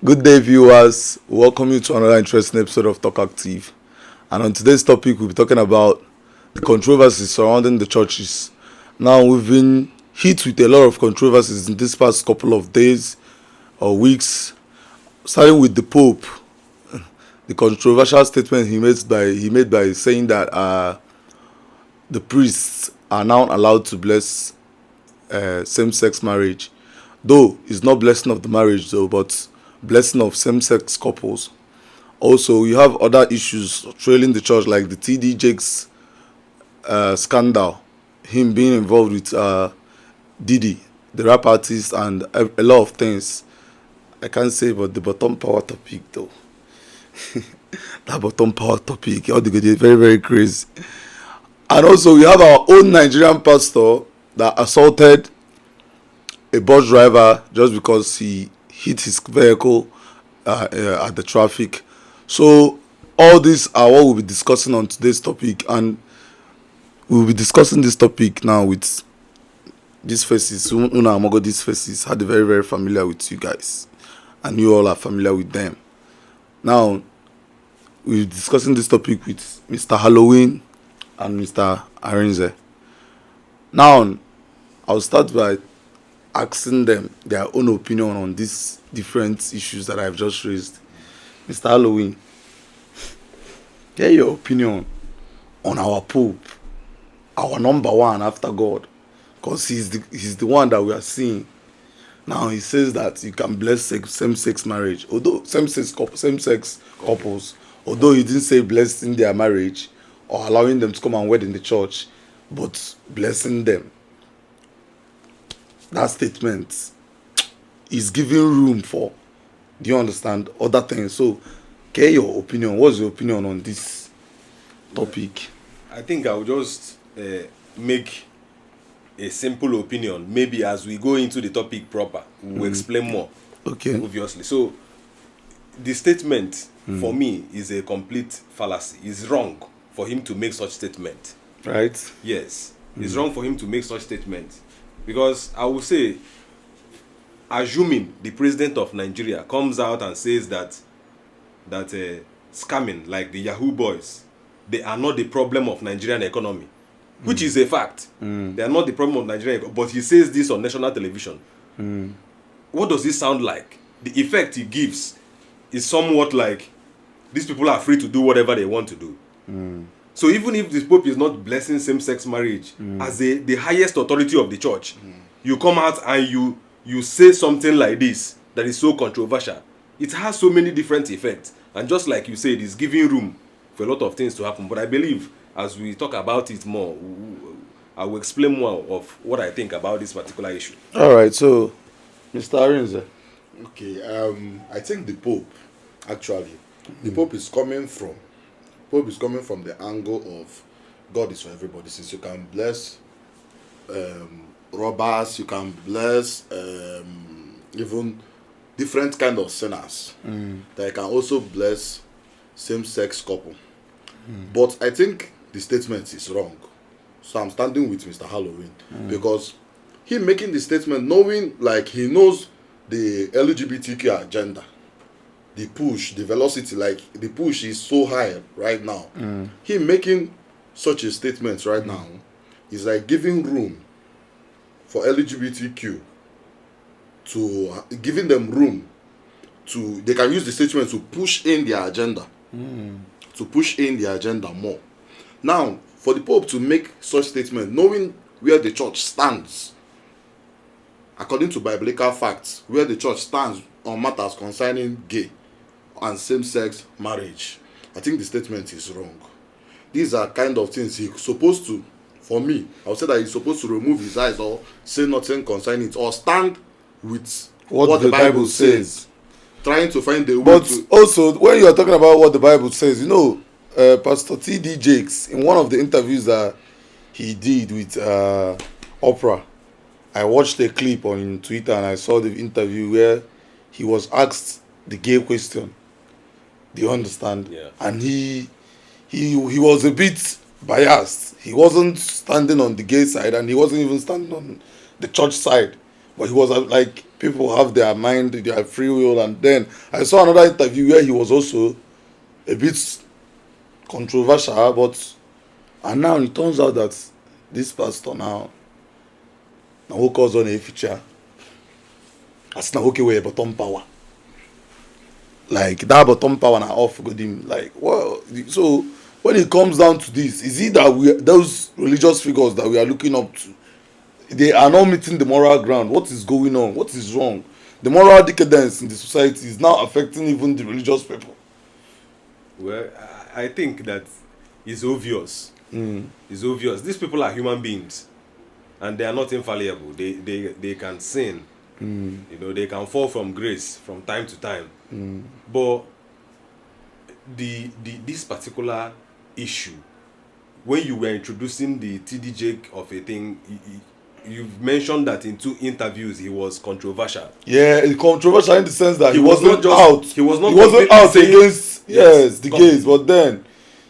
Good day, viewers. Welcome you to another interesting episode of Talk Active. And on today's topic, we'll be talking about the controversies surrounding the churches. Now, we've been hit with a lot of controversies in this past couple of days or weeks, starting with the Pope. The controversial statement he made by saying that the priests are now allowed to bless same-sex marriage, though it's not blessing of the marriage though, but blessing of same-sex couples. Also, you have other issues trailing the church, like the TD Jakes scandal, him being involved with Diddy, the rap artist, and a lot of things. I can't say, but the bottom power topic though. That bottom power topic, all the good, very very crazy. And also, we have our own Nigerian pastor that assaulted a bus driver just because he hit his vehicle at the traffic. So all these are what we'll be discussing on today's topic, and we'll be discussing this topic now with these faces. Una Amogo, these faces had very very familiar with you guys, and you all are familiar with them. Now we're discussing this topic with Mr. Halowin and Mr. Arinze. Now I'll start by asking them their own opinion on these different issues that I've just raised. Mr. Halloween, get your opinion on our Pope, our number one after God, because he's the one that we are seeing. Now he says that you can bless same-sex marriage, although same-sex couples, although he didn't say blessing their marriage or allowing them to come and wed in the church, but blessing them. That statement is giving room for, do you understand, other things. So get your opinion. What's your opinion on this topic? I think I will just make a simple opinion. Maybe as we go into the topic proper, we'll explain more. Okay. Obviously. So the statement for me is a complete fallacy. It's wrong for him to make such statement. Right? Yes. It's wrong for him to make such statement. Because I will say, assuming the president of Nigeria comes out and says that scamming, like the Yahoo boys, they are not the problem of Nigerian economy, which is a fact. They are not the problem of Nigerian economy. But he says this on national television. What does this sound like? The effect he gives is somewhat like these people are free to do whatever they want to do. So even if the Pope is not blessing same-sex marriage as the highest authority of the church, you come out and you say something like this that is so controversial. It has so many different effects. And just like you said, it's giving room for a lot of things to happen. But I believe as we talk about it more, I will explain more of what I think about this particular issue. All right. So, Mr. Arinze. Okay, I think the Pope, actually, the Pope is coming from the angle of God is for everybody. Since you can bless robbers, you can bless even different kind of sinners. That you can also bless same-sex couple. But I think the statement is wrong. So I'm standing with Mr. Halloween because he making the statement knowing, like, he knows the LGBTQ agenda, the push, the velocity, like the push is so high right now. Him making such a statement right now is like giving room for LGBTQ to giving them room to, they can use the statement to push in their agenda, to push in their agenda more. Now, for the Pope to make such statement, knowing where the church stands, according to biblical facts, where the church stands on matters concerning gay and same-sex marriage, I think the statement is wrong. These are kind of things he's supposed to, for me, I would say that he's supposed to remove his eyes or say nothing concerning it, or stand with what the Bible says, trying to find a way But to... also, when you are talking about what the Bible says, you know, Pastor T.D. Jakes, in one of the interviews that he did with Oprah, I watched a clip on Twitter and I saw the interview where he was asked the gay question. Do you understand? Yeah. And he was a bit biased. He wasn't standing on the gay side and he wasn't even standing on the church side. But he was like people have their mind, their free will. And then I saw another interview where he was also a bit controversial, but and now it turns out that this pastor now who calls on a feature as now okay with bottom power. Like that bottom power now off good him. Like well, so when it comes down to this, is it that those religious figures that we are looking up to, they are not meeting the moral ground? What is going on? What is wrong? The moral decadence in the society is now affecting even the religious people. Well, I think that it's obvious. It's obvious. These people are human beings, and they are not infallible. They can sin. You know, they can fall from grace from time to time. But this particular issue, when you were introducing the TDJ of a thing, you've mentioned that in 2 interviews he was controversial. Yeah, controversial in the sense that he was wasn't not out. He wasn't out saying, against the gays, but then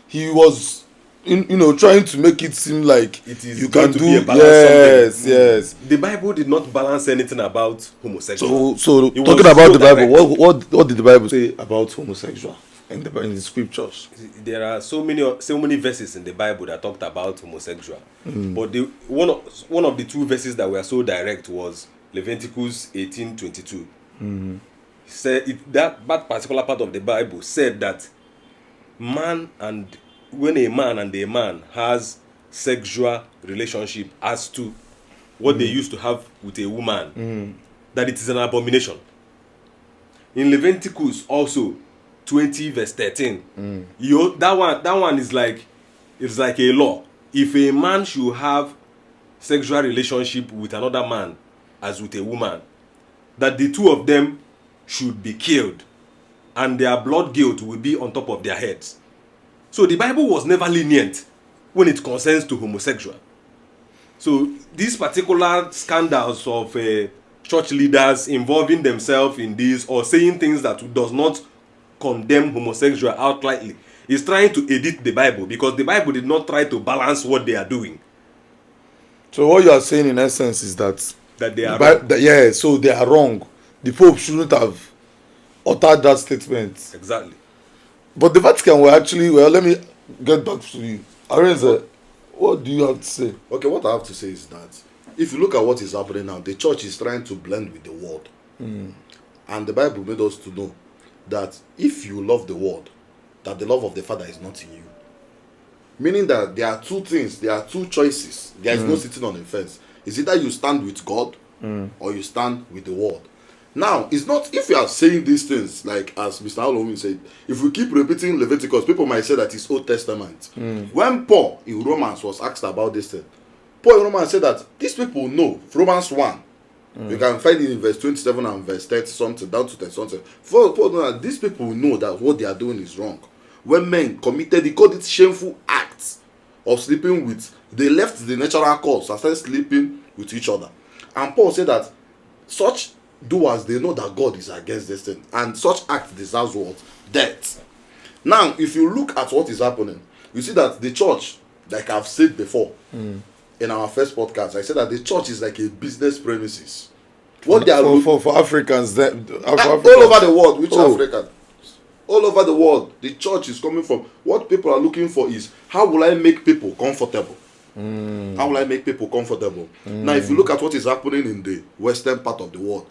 he was trying to make it seem like it is you can do be a balance yes. The Bible did not balance anything about homosexual. So It talking was about so the Bible, direct. what did the Bible say about homosexual in the scriptures? There are so many verses in the Bible that talked about homosexual, but one of the 2 verses that were so direct was Leviticus 18:22. Said that particular part of the Bible said that when a man and a man has sexual relationship as to what they used to have with a woman, that it is an abomination. In Leviticus also 20 verse 13, that one is like, it's like a law. If a man should have sexual relationship with another man as with a woman, that the 2 of them should be killed and their blood guilt will be on top of their heads. So the Bible was never lenient when it concerns to homosexual. So these particular scandals of church leaders involving themselves in this or saying things that does not condemn homosexual outrightly is trying to edit the Bible, because the Bible did not try to balance what they are doing. So what you are saying in essence is that That they are wrong. So they are wrong. The Pope shouldn't have uttered that statement. Exactly. But the Vatican were actually, let me get back to you. Arinze, what do you have to say? Okay, what I have to say is that if you look at what is happening now, the church is trying to blend with the world. And the Bible made us to know that if you love the world, that the love of the Father is not in you. Meaning that there are 2 things, there are 2 choices. There is no sitting on a fence. It's either you stand with God or you stand with the world. Now, it's not, if you are saying these things, like as Mr. Halowin said, if we keep repeating Leviticus, people might say that it's Old Testament. When Paul in Romans was asked about this thing, Paul in Romans said that these people know, Romans 1, you can find it in verse 27 and verse 30 something, down to 30 something. Paul know that these people know that what they are doing is wrong. When men committed, he called it shameful acts of sleeping with, they left the natural course and started sleeping with each other. And Paul said that such doers, they know that God is against this thing, and such act deserves what? Death. Now, if you look at what is happening, you see that the church, like I've said before in our first podcast, I said that the church is like a business premises. What they are for Africans, for all over the world, which African? All over the world, the church is coming from. What people are looking for is, how will I make people comfortable? How will I make people comfortable? Now, if you look at what is happening in the western part of the world,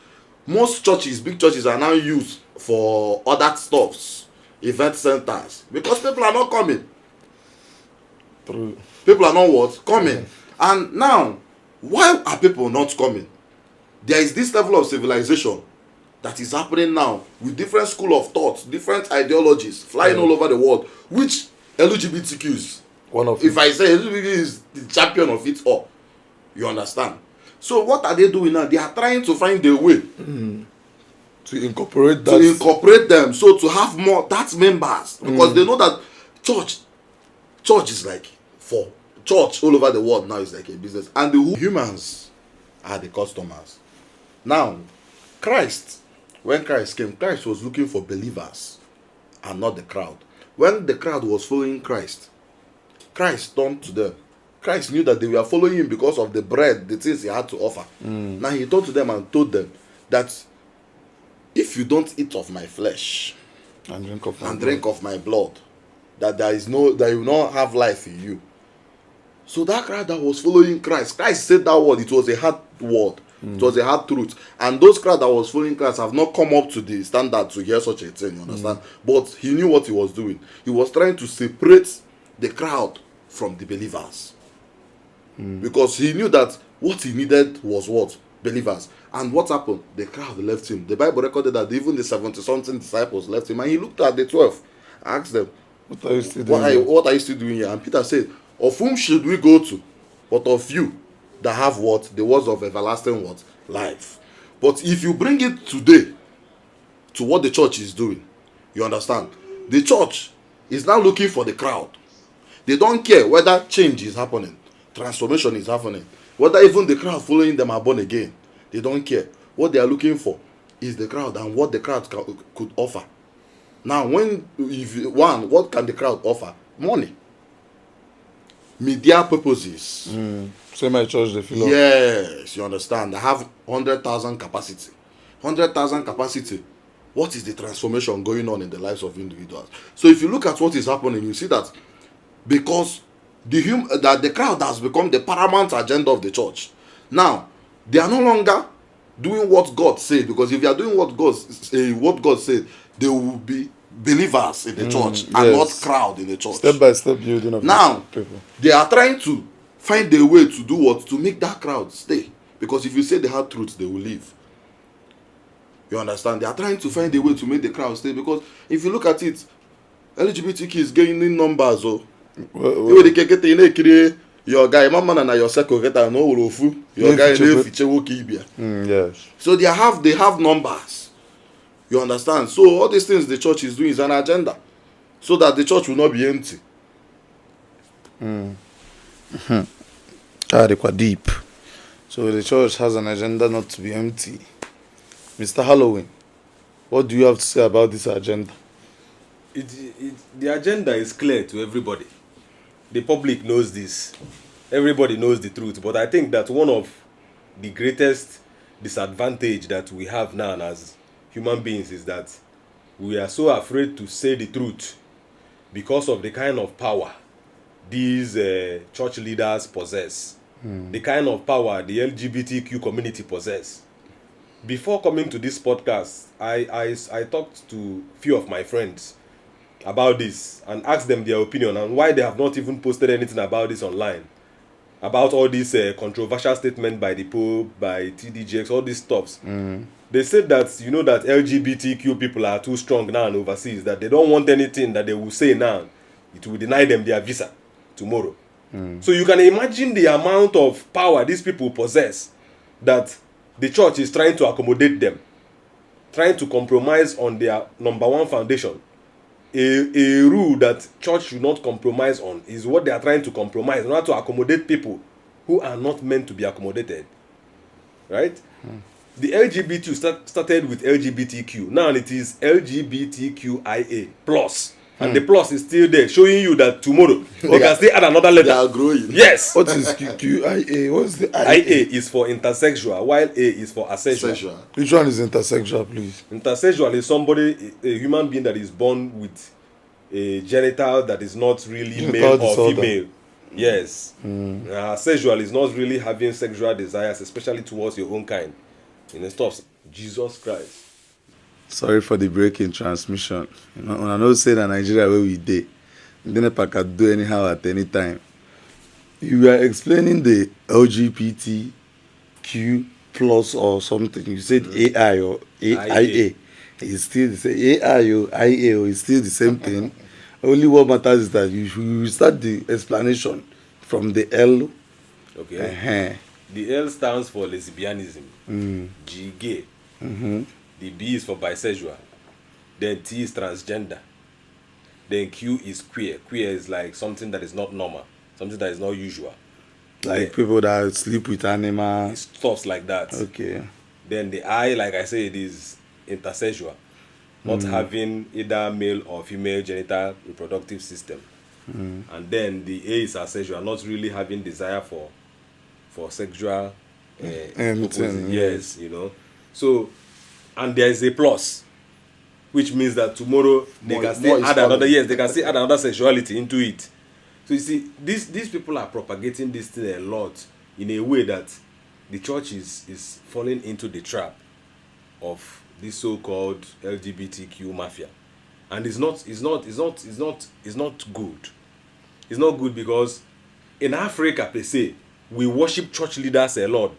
most churches, big churches, are now used for other stuffs, event centers, because people are not coming. People are not what? Coming. And now, why are people not coming? There is this level of civilization that is happening now with different school of thought, different ideologies flying all over the world, which LGBTQs, one of if I say LGBT is the champion of it all, you understand? So what are they doing now? They are trying to find a way to incorporate that. To incorporate them, so to have more that members, because they know that church is like, for church all over the world now is like a business, and the humans are the customers. Now, when Christ came, Christ was looking for believers and not the crowd. When the crowd was following Christ turned to them. Christ knew that they were following him because of the bread, the things he had to offer. Now he turned to them and told them that if you don't eat of my flesh And drink of my and blood. drink of my blood, that that you will not have life in you. So that crowd that was following Christ said that word. It was a hard word. It was a hard truth. And those crowd that was following Christ have not come up to the standard to hear such a thing, you understand? But he knew what he was doing. He was trying to separate the crowd from the believers. Because he knew that what he needed was what? Believers. And what happened? The crowd left him. The Bible recorded that even the 70-something disciples left him. And he looked at the 12, asked them, What are you still doing? what are you still doing here? And Peter said, of whom should we go to? But of you that have what? The words of everlasting what? Life. But if you bring it today to what the church is doing, you understand? The church is now looking for the crowd. They don't care whether change is happening, transformation is happening, whether even the crowd following them are born again. They don't care. What they are looking for is the crowd and what the crowd could offer. Now, what can the crowd offer? Money. Media purposes. Say my church, they fill up. Yes, you understand. I have 100,000 capacity. 100,000 capacity. What is the transformation going on in the lives of individuals? So if you look at what is happening, you see that because the crowd has become the paramount agenda of the church. Now, they are no longer doing what God said, because if you are doing what God said, they will be believers in the church and not crowd in the church. Step by step building of Now, people. they are trying to find a way to do what? To make that crowd stay. Because if you say the hard truth, they will leave. You understand? They are trying to find a way to make the crowd stay, because if you look at it, LGBTQ is gaining numbers. Your guy, mama na your circle get no urofu. Your guy Yes. So they have numbers. You understand? So all these things the church is doing is an agenda, so that the church will not be empty. They quite deep. So the church has an agenda not to be empty. Mr. Halowin, what do you have to say about this agenda? The agenda is clear to everybody. The public knows this. Everybody knows the truth. But I think that one of the greatest disadvantage that we have now as human beings is that we are so afraid to say the truth because of the kind of power these church leaders possess, the kind of power the LGBTQ community possess. Before coming to this podcast, I talked to a few of my friends about this and asked them their opinion and why they have not even posted anything about this online, about all these controversial statements by the Pope, by TDJX, all these stuffs. They said that, that LGBTQ people are too strong now and overseas, that they don't want anything that they will say now. It will deny them their visa tomorrow. So you can imagine the amount of power these people possess, that the church is trying to accommodate them, trying to compromise on their number one foundation. A rule that church should not compromise on is what they are trying to compromise in order to accommodate people who are not meant to be accommodated. Right? The LGBT started with LGBTQ. Now it is LGBTQIA plus. And the plus is still there, showing you that tomorrow they can still add another letter. They are growing. Yes. What is QIA? What's the IA? IA is for intersexual, while A is for asexual. Sexual. Which one is intersexual, please? Intersexual is somebody, a human being that is born with a genital that is not really Genital male or disorder. female. Yes. Asexual is not really having sexual desires, especially towards your own kind. It stops. Jesus Christ. Sorry for the break in transmission. When I know say that Nigeria where we dey, then if I can do anyhow at any time. You were explaining the LGBTQ plus or something. You said AI or AIA. It's still the same. AI or IA is still the same thing. Only what matters is that you start the explanation from the L. Okay. The L stands for lesbianism. G, gay. The B is for bisexual. Then T is transgender. Then Q is queer. Queer is like something that is not normal, something that is not usual. Like people that sleep with animals. Stuff like that. Okay. Then the I, like I said, is intersexual, not having either male or female genital reproductive system. And then the A is asexual, not really having desire for sexual purposes. Anything, Yes, So, and there is a plus, which means that tomorrow they can still more add is another. coming. Yes, they can still add another sexuality into it. So you see, these people are propagating this thing a lot in a way that the church is falling into the trap of this so-called LGBTQ mafia, and it's not good. It's not good because in Africa per se, we worship church leaders a lot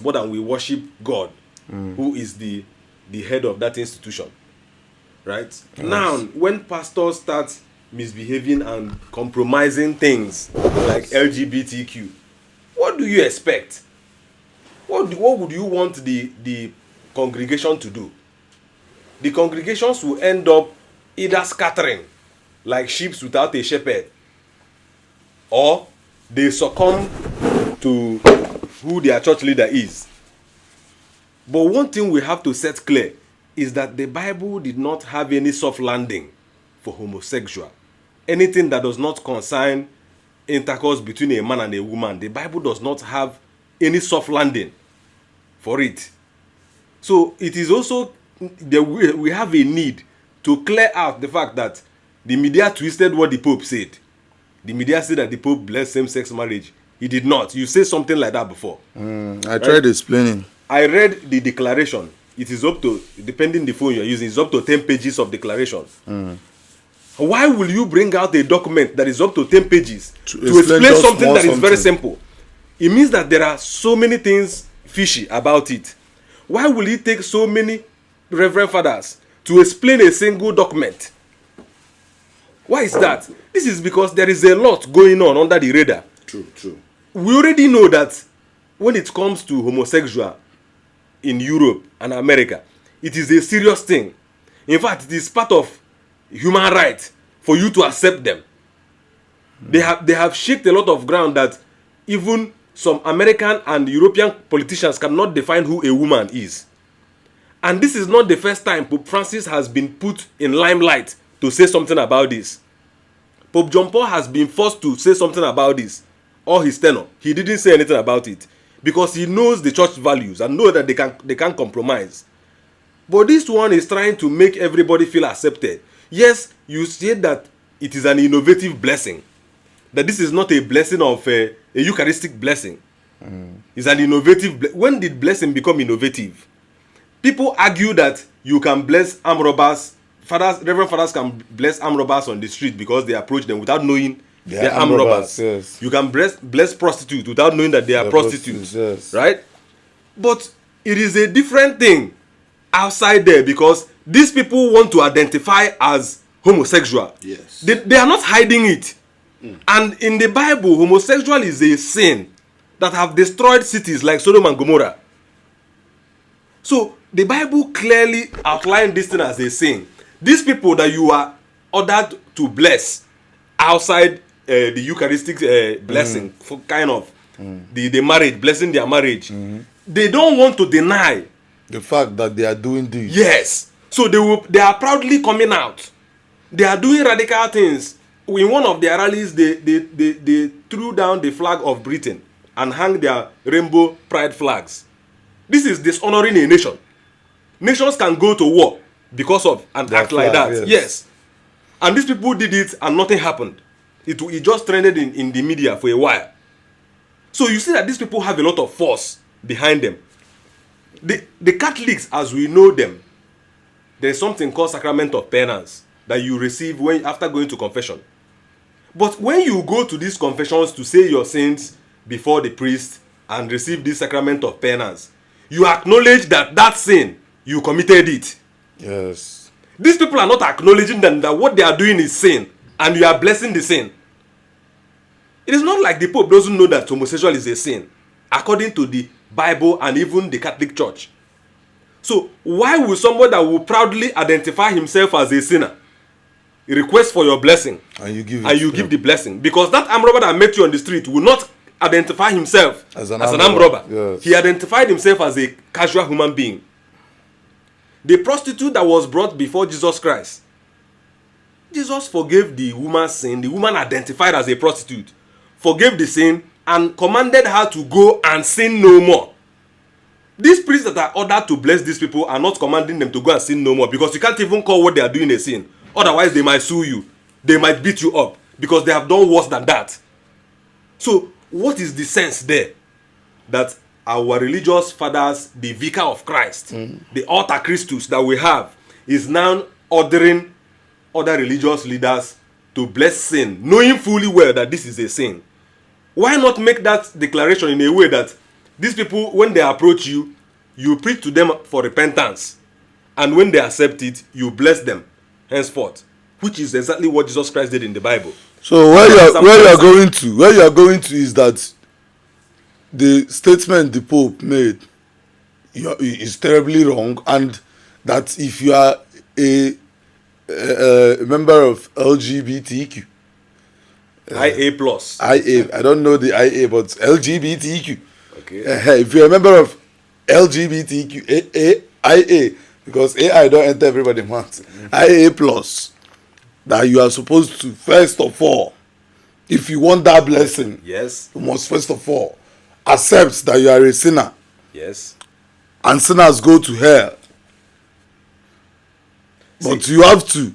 more than we worship God, who is the head of that institution, right? Yes. Now, when pastors start misbehaving and compromising things like LGBTQ, what do you expect? What would you want the congregation to do? The congregations will end up either scattering like sheep without a shepherd, or they succumb to who their church leader is. But one thing we have to set clear is that the Bible did not have any soft landing for homosexual. Anything that does not concern intercourse between a man and a woman, the Bible does not have any soft landing for it. So it is also we have a need to clear out the fact that the media twisted what the Pope said. The media said that the Pope blessed same-sex marriage. He did not. You said something like that before. I tried explaining. I read the declaration. It is up to, depending the phone you're using, it's up to 10 pages of declaration. Why will you bring out a document that is up to 10 pages to explain something that is very simple? It means that there are so many things fishy about it. Why will it take so many reverend fathers to explain a single document? Why is that? This is because there is a lot going on under the radar. True. We already know that when it comes to homosexual in Europe and America, it is a serious thing. In fact, it is part of human rights for you to accept them. They have shaked a lot of ground that even some American and European politicians cannot define who a woman is. And this is not the first time Pope Francis has been put in limelight to say something about this. Pope John Paul has been forced to say something about this all his tenure. He didn't say anything about it because he knows the church values and knows that they can't compromise. But this one is trying to make everybody feel accepted. Yes, you said that it is an innovative blessing. That this is not a blessing of a Eucharistic blessing. It's an innovative. When did blessing become innovative? People argue that you can bless armed robbers. Reverend fathers can bless armed robbers on the street because they approach them without knowing they are armed robbers. Yes. You can bless prostitutes without knowing that they are prostitutes. Yes. Right? But it is a different thing outside there because these people want to identify as homosexual. Yes. They are not hiding it. And in the Bible, homosexual is a sin that have destroyed cities like Sodom and Gomorrah. So the Bible clearly outlined this thing as a sin. These people that you are ordered to bless outside the Eucharistic blessing, for kind of the marriage, blessing their marriage, they don't want to deny the fact that they are doing this. Yes. So they are proudly coming out. They are doing radical things. In one of their rallies, they threw down the flag of Britain and hung their rainbow pride flags. This is dishonoring a nation. Nations can go to war because of an act like that. Yes. And these people did it and nothing happened. It just trended in the media for a while. So you see that these people have a lot of force behind them. The Catholics, as we know them, there's something called sacrament of penance that you receive after going to confession. But when you go to these confessions to say your sins before the priest and receive this sacrament of penance, you acknowledge that sin, you committed it. Yes. These people are not acknowledging that what they are doing is sin, and you are blessing the sin. It is not like the Pope doesn't know that homosexual is a sin, according to the Bible and even the Catholic Church. So why would someone that will proudly identify himself as a sinner request for your blessing and you give the blessing? Because that armed robber that met you on the street will not identify himself as an armed robber. Yes. He identified himself as a casual human being. The prostitute that was brought before Jesus Christ, Jesus forgave the woman's sin. The woman identified as a prostitute, forgave the sin, and commanded her to go and sin no more. These priests that are ordered to bless these people are not commanding them to go and sin no more, because you can't even call what they are doing a sin. Otherwise, they might sue you. They might beat you up because they have done worse than that. So, what is the sense there? That our religious fathers, the vicar of Christ, the altar Christus that we have, is now ordering other religious leaders to bless sin, knowing fully well that this is a sin. Why not make that declaration in a way that these people, when they approach you, you preach to them for repentance, and when they accept it, you bless them henceforth, which is exactly what Jesus Christ did in the Bible. So where you are going to is that the statement the Pope made is terribly wrong, and that if you are a member of LGBTQ, IA plus. IA, I don't know the IA, but LGBTQ. Okay. If you're a member of LGBTQ, IA, because AI don't enter everybody month, IA plus, that you are supposed to, first of all, if you want that blessing, Yes. you must first of all accept that you are a sinner, Yes. and sinners go to hell. But you have to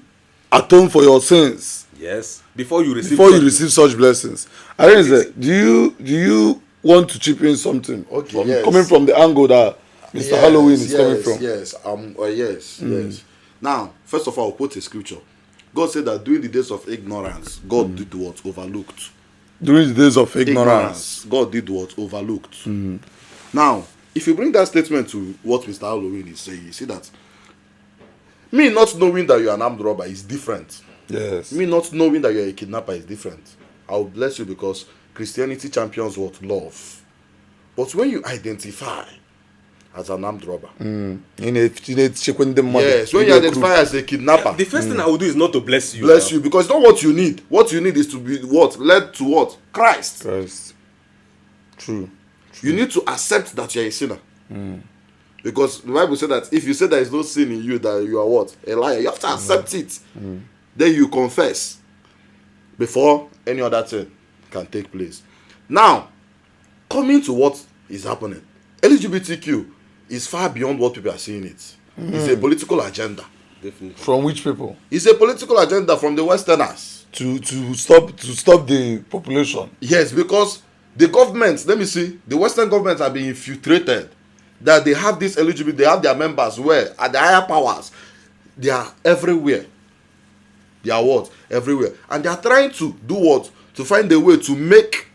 atone for your sins Yes. Before you receive such blessings. Arinze, do you want to chip in something? Okay, yes. Coming from the angle that Mr. Halowin is coming from. Yes. Now, first of all, I'll quote a scripture. God said that during the days of ignorance, God did what? Overlooked. During the days of ignorance. God did what? Overlooked. Now, if you bring that statement to what Mr. Halowin is saying, you see that me not knowing that you're an armed robber is different. Yes. Me not knowing that you're a kidnapper is different. I'll bless you because Christianity champions what? Love. But when you identify as an armed robber, Yes, when you identify as a kidnapper, the first thing I will do is not to bless you. bless you, because it's not what you need. What you need is to be what? Led to what? Christ. True. You need to accept that you're a sinner. Because the Bible said that if you say there is no sin in you, that you are what? A liar. You have to accept it. Then you confess before any other thing can take place. Now, coming to what is happening, LGBTQ is far beyond what people are seeing it. It's a political agenda. Definitely. From which people? It's a political agenda from the Westerners. To stop the population. Yes, because the governments, let me see, the Western governments have been infiltrated. That they have this LGBT, they have their members where at the higher powers, they are everywhere. They are what? Everywhere. And they are trying to do what? To find a way to make.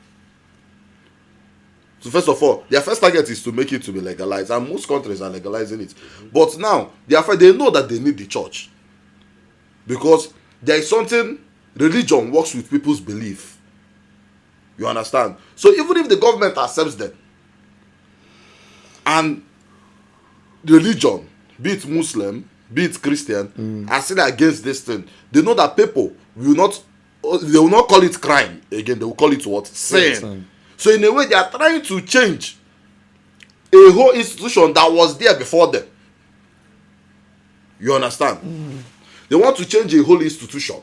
So first of all, their first target is to make it to be legalized, and most countries are legalizing it. But now they know that they need the church, because there is something. Religion works with people's belief. You understand? So even if the government accepts them, and religion, be it Muslim, be it Christian, are still against this thing, they know that people will not call it crime again. They will call it what? Sin. So in a way, they are trying to change a whole institution that was there before them. You understand? They want to change a whole institution,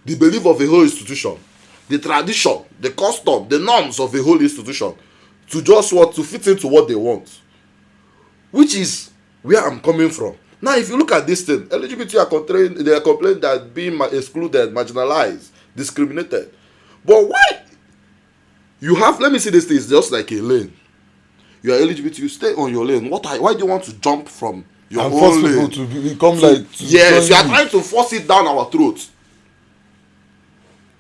the belief of a whole institution, the tradition, the custom, the norms of a whole institution, to just what? To fit into what they want. Which is where I'm coming from. Now, if you look at this thing, LGBT are complaining that being excluded, marginalized, discriminated. But why? You have, let me see this thing, it's just like a lane. You are LGBT, you stay on your lane. Why do you want to jump from your own force lane? people to become like... Yes, you are trying to force it down our throats.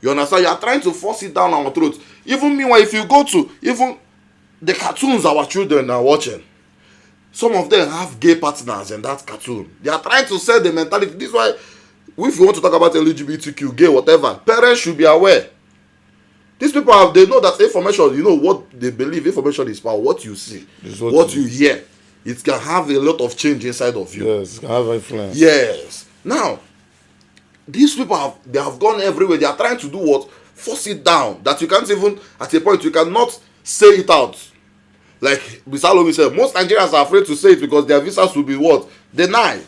You understand? You are trying to force it down our throats. Even meanwhile, if you go to, even the cartoons our children are watching, some of them have gay partners in that cartoon. They are trying to sell the mentality. This is why, if you want to talk about LGBTQ, gay, whatever, parents should be aware. These people they know that information, you know what they believe, information is power. What you see, what you hear, it can have a lot of change inside of you. Yes, it can have influence. Yes. Now, these people they have gone everywhere. They are trying to do what? Force it down. That you can't even, at a point, you cannot say it out. Like Mr. Halowin said, most Nigerians are afraid to say it because their visas will be what? Denied.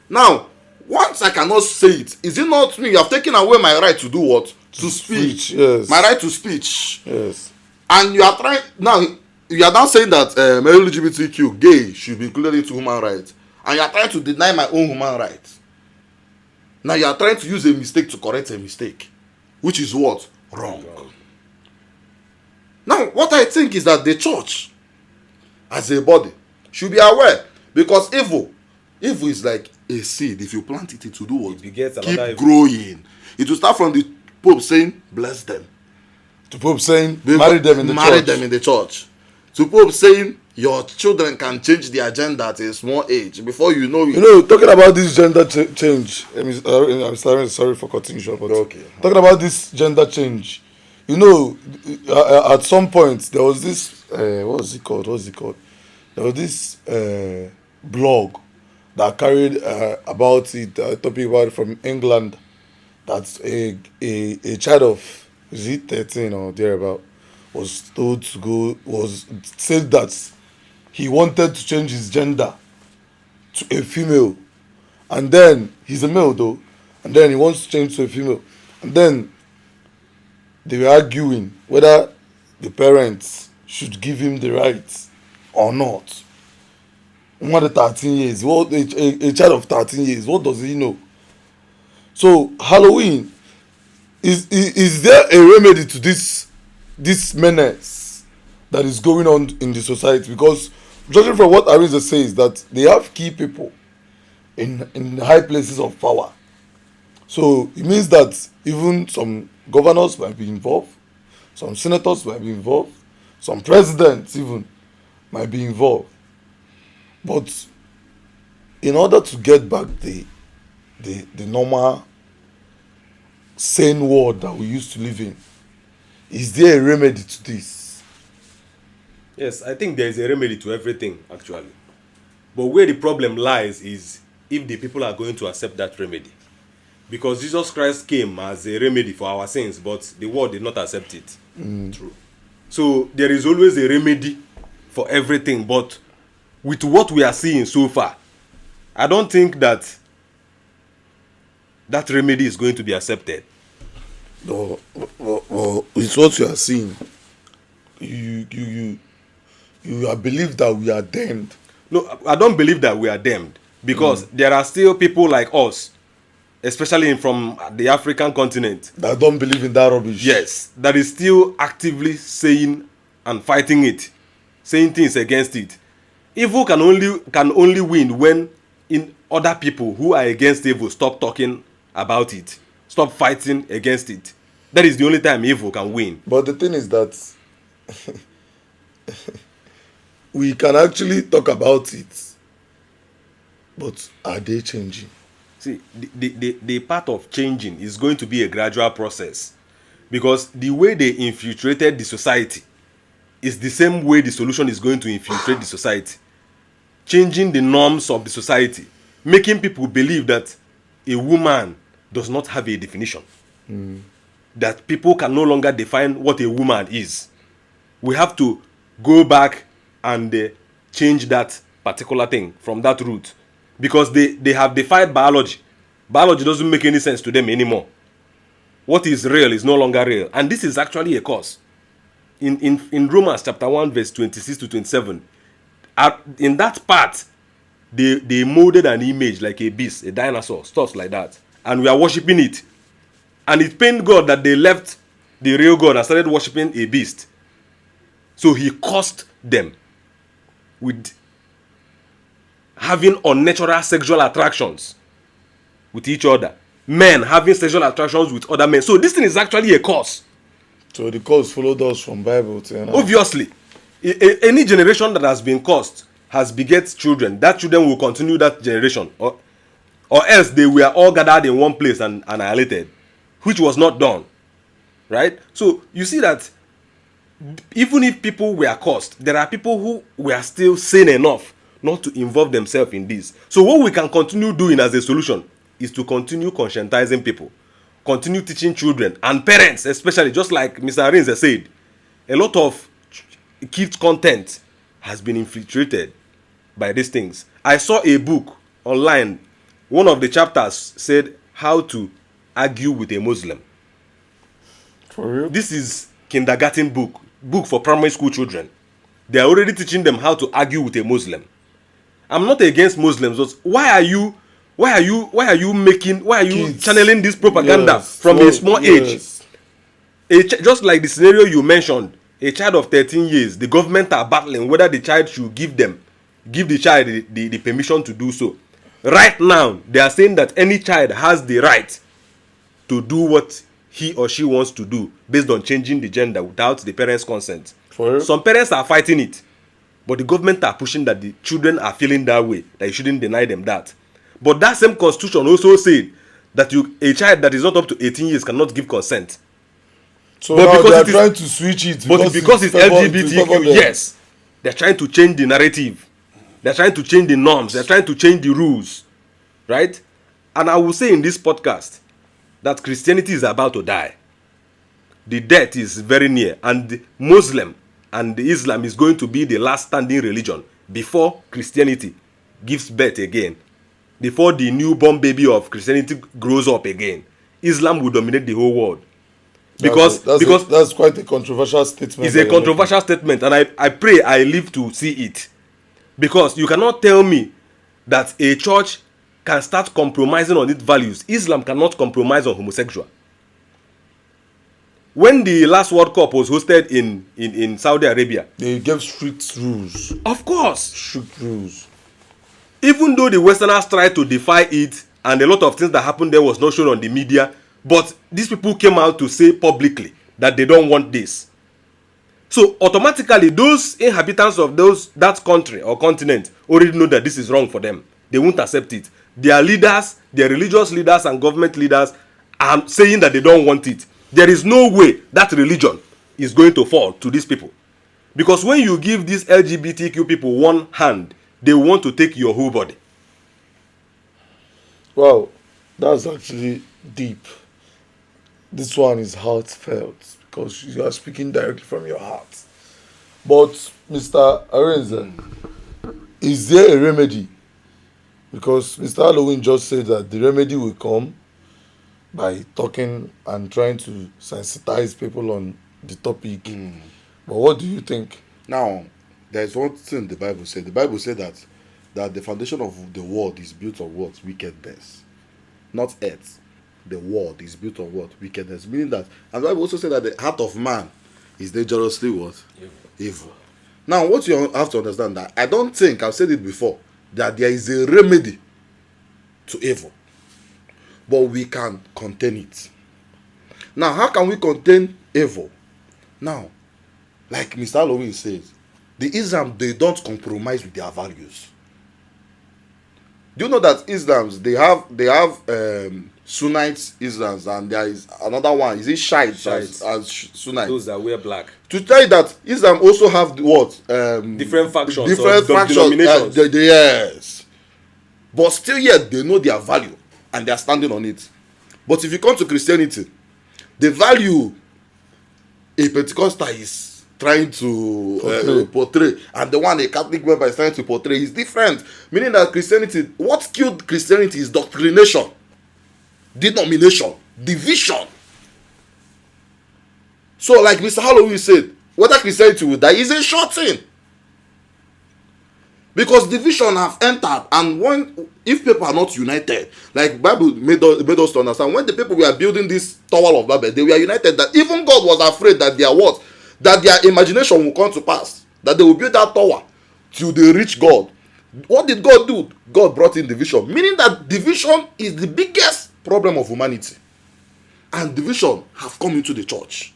Now, once I cannot say it, is it not me? You have taken away my right to do what? To speak. Yes. My right to speech. Yes. And you are trying, now, you are now saying that LGBTQ, gay, should be included into human rights, and you are trying to deny my own human rights. Now you are trying to use a mistake to correct a mistake, which is what? Wrong. Now, what I think is that the church, as a body, should be aware, because evil is like a seed. If you plant it, it will do what? It begets Keep another evil. growing. It will start from the Pope saying, bless them. To Pope saying, marry them in the Marry church. them in the church. To Pope saying, your children can change the agenda at a small age. Before you know it. You know, talking about this gender change, I'm sorry for cutting you short, but Okay. talking about this gender change, you know, at some point there was this, what was it called? There was this blog that carried about it, topic about it from England, that a child of, is it 13 or thereabout, was told to go, was said that he wanted to change his gender to a female, and then he's a male though, and then he wants to change to a female, and then they were arguing whether the parents should give him the right or not. More than 13 years, what a child of 13 years, what does he know? So Halloween, is there a remedy to this menace that is going on in the society? Because judging from what Arinze says, that they have key people in high places of power. So it means that even some governors might be involved, some senators might be involved, some presidents even might be involved. But in order to get back the normal sane world that we used to live in, is there a remedy to this? Yes, I think there is a remedy to everything, actually. But where the problem lies is if the people are going to accept that remedy. Because Jesus Christ came as a remedy for our sins, but the world did not accept it. True. So there is always a remedy for everything, but with what we are seeing so far, I don't think that remedy is going to be accepted. No, it's what you are seeing. You believe that we are damned. No, I don't believe that we are damned, because there are still people like us, especially from the African continent, That don't believe in that rubbish. yes, that is still actively saying and fighting it, saying things against it. Evil can only win when in other people who are against evil stop talking about it, stop fighting against it. That is the only time evil can win. But the thing is that we can actually talk about it, but are they changing? See, the part of changing is going to be a gradual process, because the way they infiltrated the society is the same way the solution is going to infiltrate the society. Changing the norms of the society, making people believe that a woman does not have a definition. That people can no longer define what a woman is. We have to go back and change that particular thing from that root, because they have defied biology. Biology doesn't make any sense to them anymore. What is real is no longer real, and this is actually a cause. In Romans chapter 1 verse 26 to 27, in that part, they molded an image like a beast, a dinosaur, stuff like that, and we are worshiping it. And it pained God that they left the real God and started worshiping a beast. So he cursed them with having unnatural sexual attractions with each other. Men having sexual attractions with other men. So this thing is actually a curse. So the cause followed us from Bible to Obviously, any generation that has been cursed has beget children. That children will continue that generation, or else they were all gathered in one place and annihilated, which was not done. Right? So you see that even if people were cursed, there are people who were still sane enough not to involve themselves in this. So what we can continue doing as a solution is to continue conscientizing people, continue teaching children and parents, especially, just like Mr. Arinze said, a lot of kids' content has been infiltrated by these things. I saw a book online. One of the chapters said how to argue with a Muslim. For real? This is kindergarten book for primary school children. they are already teaching them how to argue with a Muslim. I'm not against Muslims, but why are you Kids. channeling this propaganda Yes. from a small age? Yes. Just like the scenario you mentioned, a child of 13 years, the government are battling whether the child should give the child the permission to do so. Right now, they are saying that any child has the right to do what he or she wants to do based on changing the gender without the parents' consent. For real? Some parents are fighting it, but the government are pushing that the children are feeling that way, that you shouldn't deny them that. But that same constitution also said that a child that is not up to 18 years cannot give consent. So But now because they are it is- trying to switch it. But because it's favor LGBTQ, them. yes, they're trying to change the narrative. They're trying to change the norms. They're trying to change the rules, right? And I will say in this podcast that Christianity is about to die. The death is very near, and the Muslim and the Islam is going to be the last standing religion before Christianity gives birth again. Before the newborn baby of Christianity grows up again, Islam will dominate the whole world. Because that's quite a controversial statement. it's a controversial statement, and I pray I live to see it. Because you cannot tell me that a church can start compromising on its values. Islam cannot compromise on homosexual. When the last World Cup was hosted in Saudi Arabia, They gave strict rules. of course, Strict rules. even though the Westerners tried to defy it and a lot of things that happened there was not shown on the media, but these people came out to say publicly that they don't want this. So automatically those inhabitants of that country or continent already know that this is wrong for them. They won't accept it. Their leaders, their religious leaders and government leaders are saying that they don't want it. There is no way that religion is going to fall to these people. Because when you give these LGBTQ people one hand, they want to take your whole body. Wow, that's actually deep. This one is heartfelt because you are speaking directly from your heart. But Mr. Arinze, is there a remedy? Because Mr. Halowin just said that the remedy will come by talking and trying to sensitize people on the topic. But what do you think? Now, there's one thing the Bible said. The Bible said that the foundation of the world is built on what? Wickedness. Not earth. The world is built on what? Wickedness. Meaning that, and the Bible also said that the heart of man is dangerously what? Evil. Now, what you have to understand that, I don't think, I've said it before, that there is a remedy to evil. But we can contain it. Now, how can we contain evil? Now, like Mr. Halowin says, the Islam, they don't compromise with their values. Do you know that Islams, they have Sunnites Islams, and there is another one, is it Shiites as Sunnites? Those that wear black. To tell you that Islam also have what? Different factions. Different or factions. denominations. Yes. But still yet, they know their value and they are standing on it. But if you come to Christianity, the value a Pentecostal is trying to portray, and the one a Catholic member is trying to portray is different. Meaning that Christianity, what killed Christianity is doctrination, denomination, division. So like Mr. Halowin said, whether Christianity will die is a short thing. Because division have entered, and if people are not united, like Bible made us to understand, when the people were building this Tower of Babel, they were united, that even God was afraid that their imagination will come to pass, that they will build that tower till they reach God. What did God do? God brought in division, meaning that division is the biggest problem of humanity, and division have come into the church.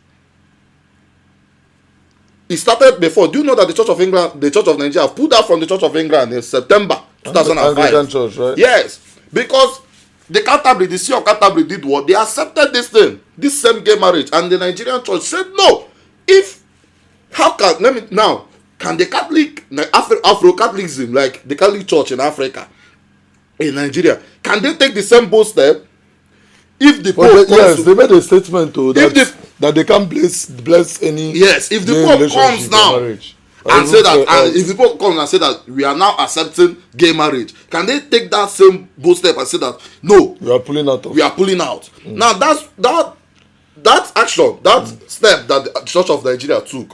It started before. Do you know that the Church of England, the Church of Nigeria, pulled out from the Church of England in September 2005? Anglican Church, right? Yes, because the Canterbury, the See of Canterbury did what? They accepted this thing, this same gay marriage, and the Nigerian church said no. Can the Catholic, Afro-Catholicism, like the Catholic Church in Africa, in Nigeria, can they take the same bold step? If the Pope they made a statement to that they can't bless any. Yes, if the Pope comes now and say that, and if the Pope comes and say that we are now accepting gay marriage, can they take that same bold step and say that no, we are pulling out? Now that action, that step that the Church of Nigeria took,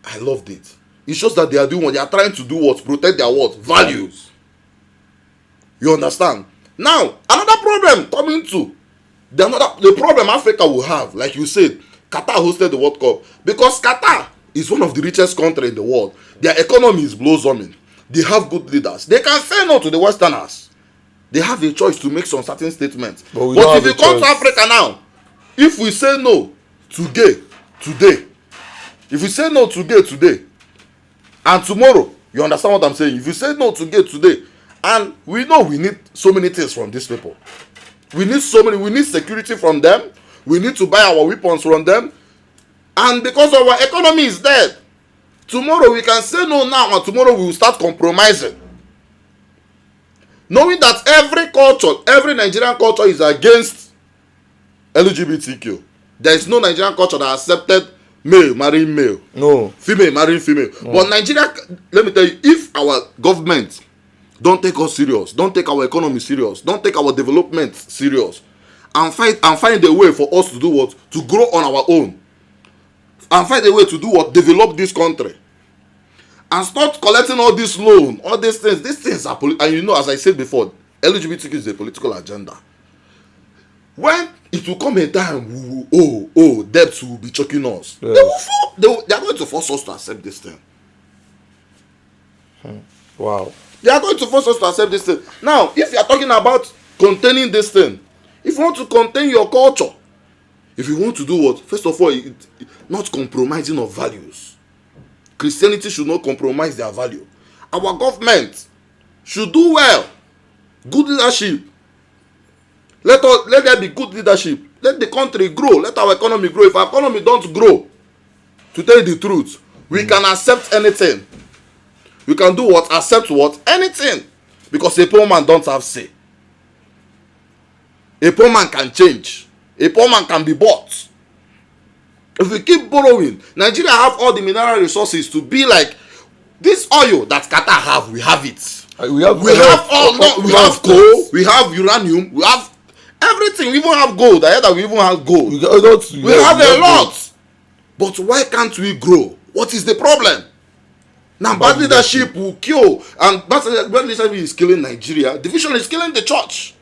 I loved it, It shows that they are doing what they are trying to do. What protect their what values. You understand? Now another problem coming to the problem Africa will have, like you said, Qatar hosted the World Cup because Qatar is one of the richest countries in the world. Their economy is blossoming. They have good leaders. They can say no to the Westerners. They have a choice to make some certain statements. But if you come to Africa now, if we say no today, if we say no today, and tomorrow, you understand what I'm saying? If you say no today, and we know we need so many things from these people. We need security from them. We need to buy our weapons from them. And because our economy is dead, tomorrow we can say no now, and tomorrow we will start compromising. Knowing that every Nigerian culture is against LGBTQ. There is no Nigerian culture that accepted male marrying male. No. Female marrying female. No. But Nigeria, let me tell you, if our government don't take us serious, don't take our economy serious, don't take our development serious, and find a way for us to do what? To grow on our own. And find a way to do what? Develop this country. And start collecting all this loan, all these things. These things are and you know, as I said before, LGBTQ is a political agenda. When it will come a time, debts will be choking us. Yes. They are going to force us to accept this thing. Wow. They are going to force us to accept this thing. Now, if you are talking about containing this thing, if you want to contain your culture, if you want to do what? First of all, not compromising of values. Christianity should not compromise their value. Our government should do well. Good leadership. Let there be good leadership. Let the country grow. Let our economy grow. If our economy don't grow, to tell you the truth, we can accept anything. We can do what? Accept what? Anything. Because a poor man don't have say. A poor man can change. A poor man can be bought. If we keep borrowing, Nigeria have all the mineral resources to be like this oil that Qatar have. We have it. We have coal. We have uranium. We have everything. We even have gold. I heard that we even have gold. We have a lot. But why can't we grow? What is the problem? Now bad leadership will kill, and bad leadership is killing Nigeria. Division is killing the church.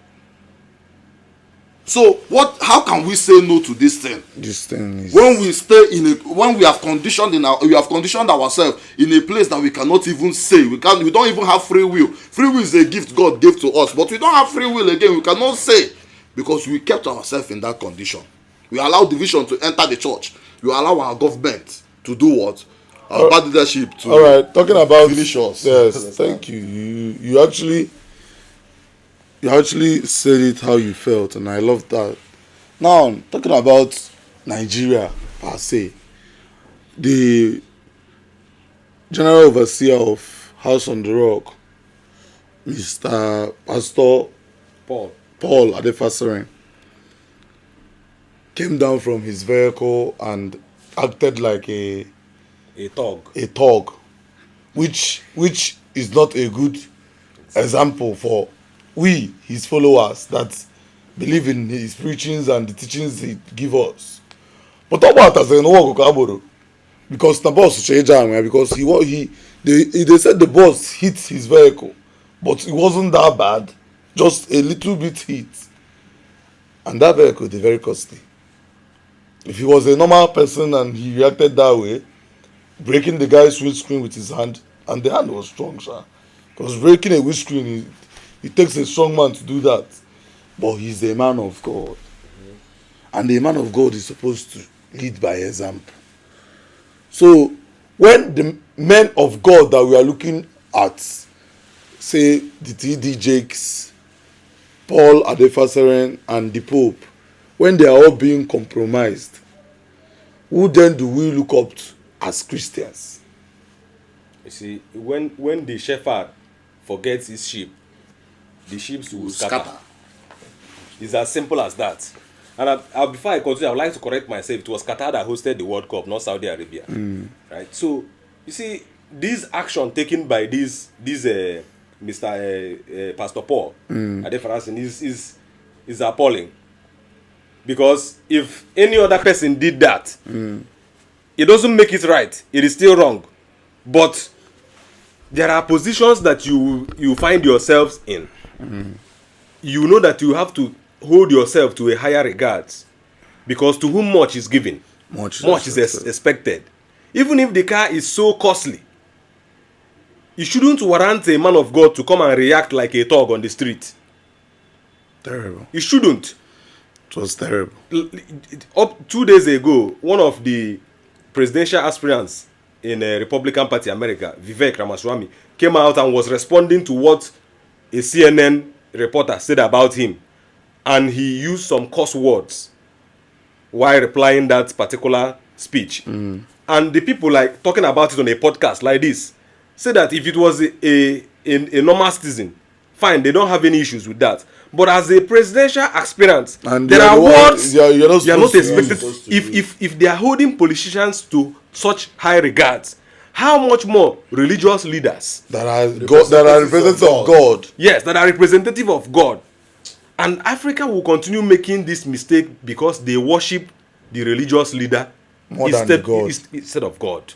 So how can we say no to this thing? This thing is when we have conditioned ourselves in a place that we cannot even say. We don't even have free will. Free will is a gift God gave to us, but we don't have free will again. We cannot say because we kept ourselves in that condition. We allow division to enter the church. We allow our government to do what? Our bad leadership to. All right, talking about finish us. Yes, thank you. You actually said it how you felt, and I love that. Now, talking about Nigeria per se, the General Overseer of House on the Rock, Mr. Pastor Paul Adefasaren, came down from his vehicle and acted like a thug, which is not a good example for we, his followers, that believe in his preachings and the teachings he give us. But about as an work because the boss changed because they said the boss hit his vehicle, but it wasn't that bad, just a little bit hit, and that vehicle is very costly. If he was a normal person and he reacted that way, breaking the guy's windscreen with his hand, and the hand was strong, sir, because breaking a windscreen, it takes a strong man to do that. But he's a man of God. Mm-hmm. And a man of God is supposed to lead by example. So, when the men of God that we are looking at, say the T.D. Jakes, Paul Adefasaren, and the Pope, when they are all being compromised, who then do we look up to as Christians? You see, when the shepherd forgets his sheep, the sheep will scatter. It's as simple as that. And before I continue, I would like to correct myself. It was Qatar that hosted the World Cup, not Saudi Arabia. Right? So, you see, this action taken by this Mr. Pastor Paul Adefasaren is appalling. Because if any other person did that, it doesn't make it right. It is still wrong. But there are positions that you find yourselves in. You know that you have to hold yourself to a higher regard, because to whom much is given, much is expected. Even if the car is so costly, it shouldn't warrant a man of God to come and react like a thug on the street. Terrible. It shouldn't. It was terrible. Up 2 days ago, one of the presidential aspirants in a Republican Party America, Vivek Ramaswamy, came out and was responding to what a CNN reporter said about him, and he used some curse words while replying that particular speech. And the people like talking about it on a podcast like this say that if it was a normal citizen, fine, they don't have any issues with that. But as a presidential aspirant, and there are words you're not expected. If they are holding politicians to such high regards, how much more religious leaders that are representative of God? Yes, that are representative of God. And Africa will continue making this mistake because they worship the religious leader instead of God.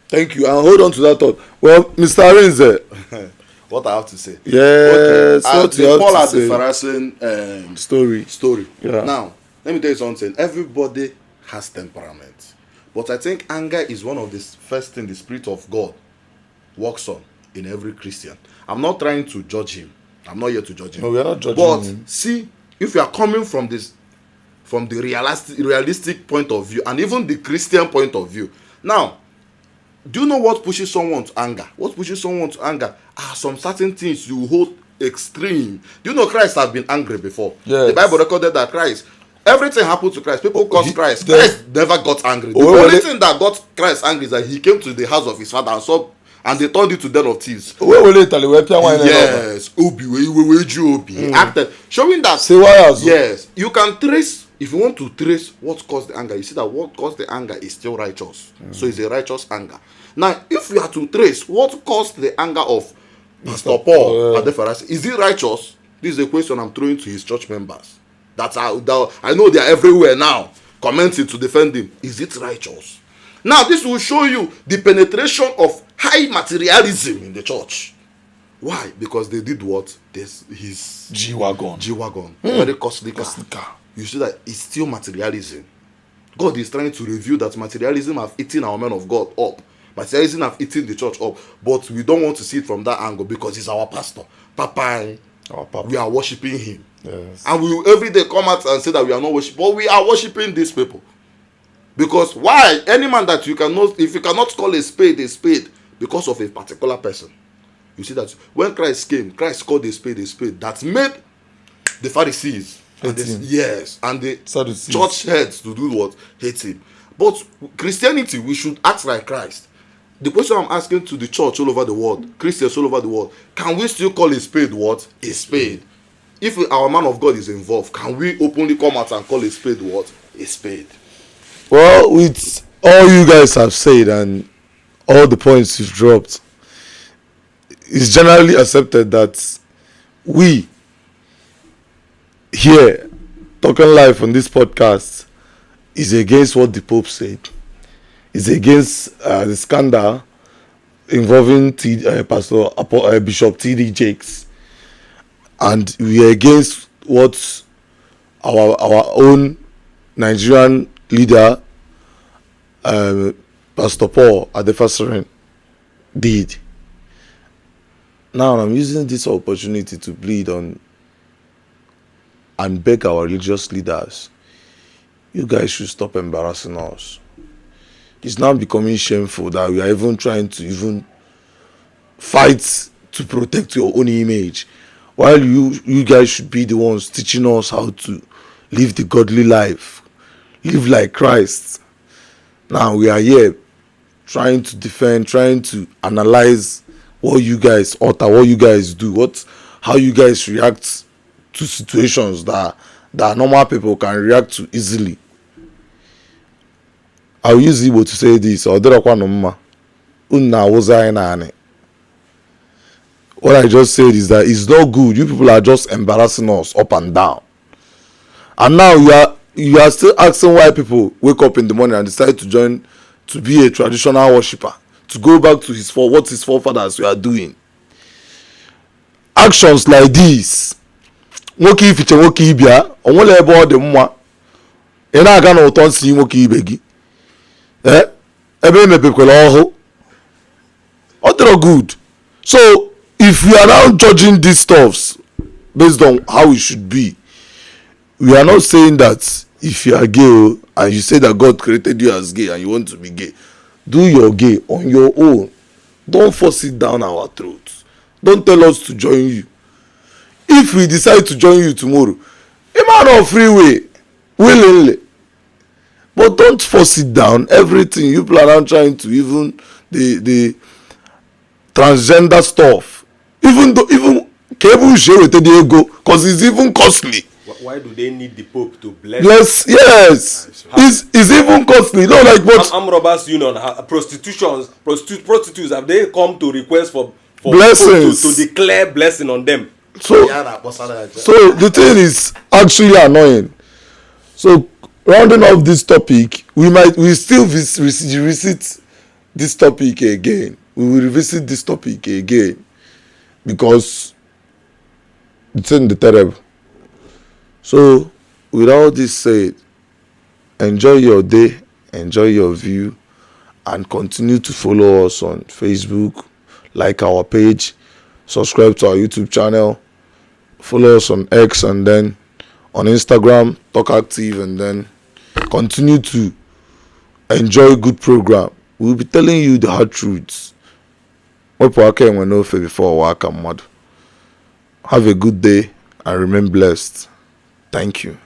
Thank you. And hold on to that thought. Well, Mr. Arinze, what I have to say. Yes, what you have to say. The Pharisean story. Yeah. Now, let me tell you something. Everybody has temperament. But I think anger is one of the first things the Spirit of God works on in every Christian. I'm not trying to judge him. I'm not here to judge him. No, we are not judging him. But see, if you are coming from the realistic point of view, and even the Christian point of view. Now, do you know what pushes someone to anger? What pushes someone to anger are some certain things you hold extreme. Do you know Christ has been angry before? Yes. The Bible recorded that Christ, everything happened to Christ. People caused Christ. Christ never got angry. The only thing that got Christ angry is that he came to the house of his father and they turned it to den of thieves. Yes, Obi. Acted, showing that yes, you can trace. If you want to trace what caused the anger, you see that what caused the anger is still righteous. So it's a righteous anger. Now, if you are to trace what caused the anger of Pastor Paul at the Pharisee, is it righteous? This is a question I'm throwing to his church members. I know they are everywhere now commenting to defend him. Is it righteous? Now, this will show you the penetration of high materialism in the church. Why? Because they did what? His G-Wagon. Very costly car. You see that it's still materialism. God is trying to reveal that materialism have eaten our men of God up. Materialism have eaten the church up. But we don't want to see it from that angle because he's our pastor. Papa. We are worshiping him. Yes. And we will every day come out and say that we are not worshiping. But we are worshiping these people. Because why? Any man that you cannot, if you cannot call a spade because of a particular person. You see that when Christ came, Christ called a spade. That made the Pharisees and the Sadducees, church heads to do what? Hate him. But Christianity, we should act like Christ. The question I'm asking to the church all over the world, Christians all over the world, can we still call a spade what? A spade. If our man of God is involved, can we openly come out and call a spade what? A spade. Well, with all you guys have said and all the points you've dropped, it's generally accepted that we here talking live on this podcast is against what the Pope said. It's against the scandal involving Bishop T.D. Jakes, and we are against what our own Nigerian leader, Pastor Paul Adefasaren, did. Now I'm using this opportunity to plead on and beg our religious leaders, you guys should stop embarrassing us. It's now becoming shameful that we are even trying to even fight to protect your own image, while you guys should be the ones teaching us how to live the godly life, live like Christ. Now we are here trying to defend, trying to analyze what you guys utter, what you guys do, how you guys react to situations that normal people can react to easily. I'll use Igbo to say this. What I just said is that it's not good. You people are just embarrassing us up and down. And now you are still asking why people wake up in the morning and decide to join to be a traditional worshipper, to go back to what his forefathers were doing. Actions like this, nwoke ifiche nwoke ibia onwere ebe ọ dị mma ị na-aga n'ụtọ nsị nwoke ibe gị ebe emepekwara ọhụ ọ dịrọ good. So if we are now judging these stuffs based on how it should be, we are not saying that if you are gay and you say that God created you as gay and you want to be gay, do your gay on your own. Don't force it down our throats. Don't tell us to join you. If we decide to join you tomorrow, a matter of free will, willingly, but don't force it down. Everything you plan on trying to, even the transgender stuff, even cable share with the ego, because it's even costly. Why do they need the Pope to bless? Yes. It's even costly. No, like what? Armed Robbers Union, prostitutes, have they come to request for blessings to declare blessing on them? So the thing is actually annoying. So rounding off this topic, we still revisit this topic again. We will revisit this topic again because it's in the terrible. So with all this said, enjoy your day, enjoy your view, and continue to follow us on Facebook, like our page, subscribe to our YouTube channel, follow us on X, and then on Instagram, Talk Active, and then continue to enjoy a good program. We'll be telling you the hard truths. Have a good day and remain blessed. Thank you.